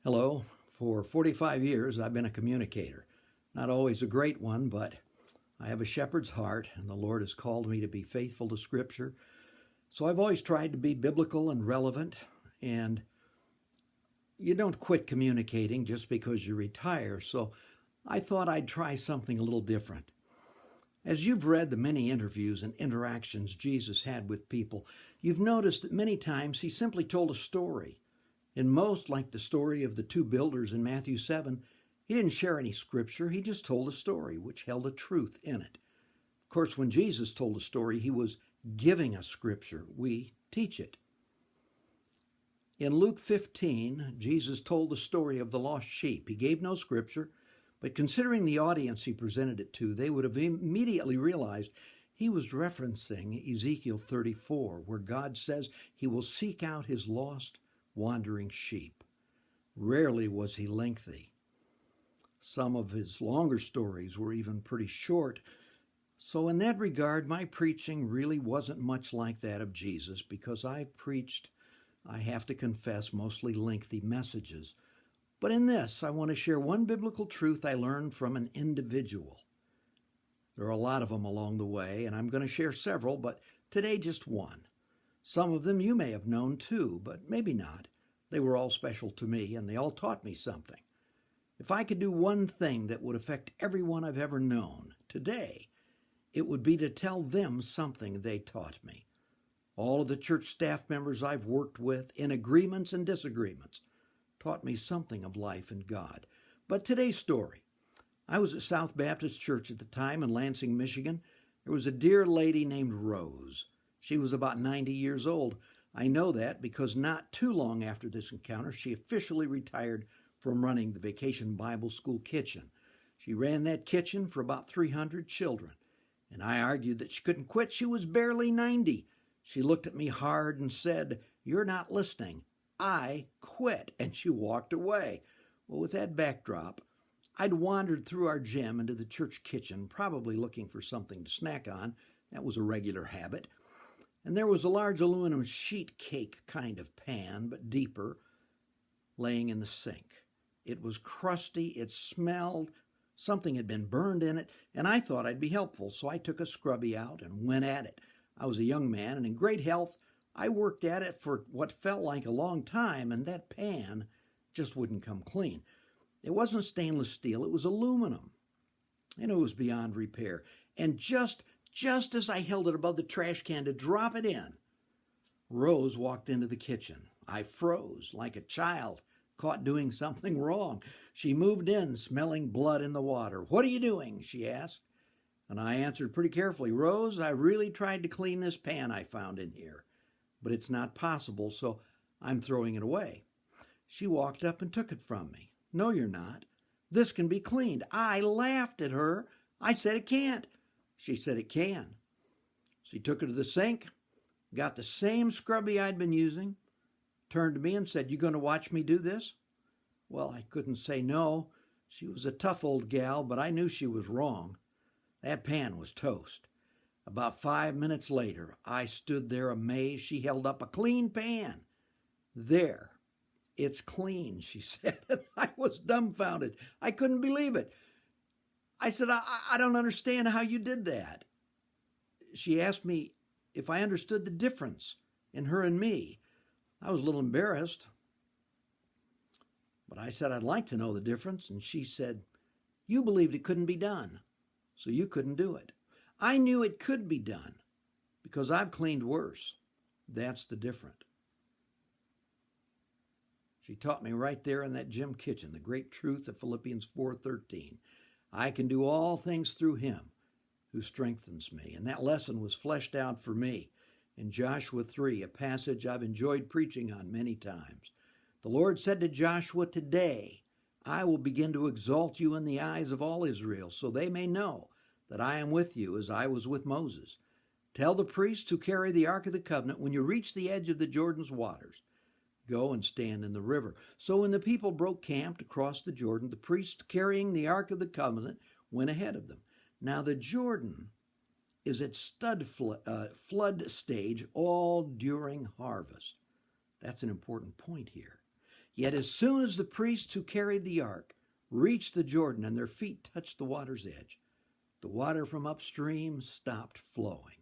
Hello. For 45 years, I've been a communicator. Not always a great one, but I have a shepherd's heart, and the Lord has called me to be faithful to Scripture. So I've always tried to be biblical and relevant, and you don't quit communicating just because you retire. So I thought I'd try something a little different. As you've read the many interviews and interactions Jesus had with people, you've noticed that many times he simply told a story. In most, like the story of the two builders in Matthew 7, he didn't share any scripture, he just told a story which held a truth in it. Of course, when Jesus told a story, he was giving us scripture. We teach it. In Luke 15, Jesus told the story of the lost sheep. He gave no scripture, but considering the audience he presented it to, they would have immediately realized he was referencing Ezekiel 34, where God says he will seek out his lost, wandering sheep. Rarely was he lengthy. Some of his longer stories were even pretty short. So in that regard, my preaching really wasn't much like that of Jesus, because I preached, I have to confess, mostly lengthy messages. But in this, I want to share one biblical truth I learned from an individual. There are a lot of them along the way, and I'm going to share several, but today just one. Some of them you may have known too, but maybe not. They were all special to me, and they all taught me something. If I could do one thing that would affect everyone I've ever known today, it would be to tell them something they taught me. All of the church staff members I've worked with, in agreements and disagreements, taught me something of life and God. But today's story. I was at South Baptist Church at the time in Lansing, Michigan. There was a dear lady named Rose. She was about 90 years old. I know that because not too long after this encounter, she officially retired from running the Vacation Bible School kitchen. She ran that kitchen for about 300 children, and I argued that she couldn't quit. She was barely 90. She looked at me hard and said, "You're not listening. I quit," and she walked away. Well, with that backdrop, I'd wandered through our gym into the church kitchen, probably looking for something to snack on. That was a regular habit. And there was a large aluminum sheet cake kind of pan, but deeper, laying in the sink. It was crusty, it smelled, something had been burned in it, and I thought I'd be helpful, so I took a scrubby out and went at it. I was a young man and in great health. I worked at it for what felt like a long time, and that pan just wouldn't come clean. It wasn't stainless steel, it was aluminum, and it was beyond repair. And just as I held it above the trash can to drop it in, Rose walked into the kitchen. I froze like a child caught doing something wrong. She moved in, smelling blood in the water. "What are you doing?" she asked. And I answered pretty carefully, "Rose, I really tried to clean this pan I found in here, but it's not possible, so I'm throwing it away." She walked up and took it from me. "No, you're not. This can be cleaned." I laughed at her. I said it can't. She said it can. She took it to the sink, got the same scrubby I'd been using, turned to me and said, "You going to watch me do this?" Well, I couldn't say no. She was a tough old gal, but I knew she was wrong. That pan was toast. About 5 minutes later, I stood there amazed. She held up a clean pan. "There, it's clean," she said. And I was dumbfounded. I couldn't believe it. I said, I don't understand how you did that." She asked me if I understood the difference in her and me. I was a little embarrassed, but I said I'd like to know the difference, and she said, "You believed it couldn't be done, so you couldn't do it." I knew it could be done because I've cleaned worse. That's the difference. She taught me right there in that gym kitchen the great truth of Philippians 4:13. I can do all things through him who strengthens me. And that lesson was fleshed out for me in Joshua 3, a passage I've enjoyed preaching on many times. The Lord said to Joshua, "Today I will begin to exalt you in the eyes of all Israel, so they may know that I am with you as I was with Moses. Tell the priests who carry the Ark of the Covenant, when you reach the edge of the Jordan's waters, go and stand in the river." So when the people broke camp to cross the Jordan, the priests carrying the Ark of the Covenant went ahead of them. Now the Jordan is at flood stage all during harvest. That's an important point here. Yet as soon as the priests who carried the ark reached the Jordan and their feet touched the water's edge, the water from upstream stopped flowing.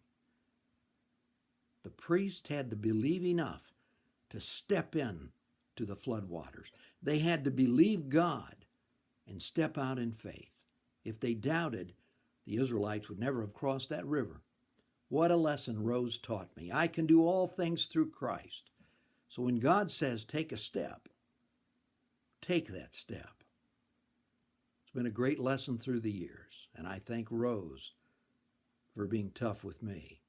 The priest had to believe enough to step in to the flood waters. They had to believe God and step out in faith. If they doubted, the Israelites would never have crossed that river. What a lesson Rose taught me. I can do all things through Christ. So when God says take a step, take that step. It's been a great lesson through the years, and I thank Rose for being tough with me.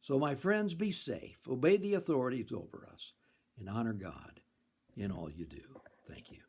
So my friends, be safe, obey the authorities over us, and honor God in all you do. Thank you.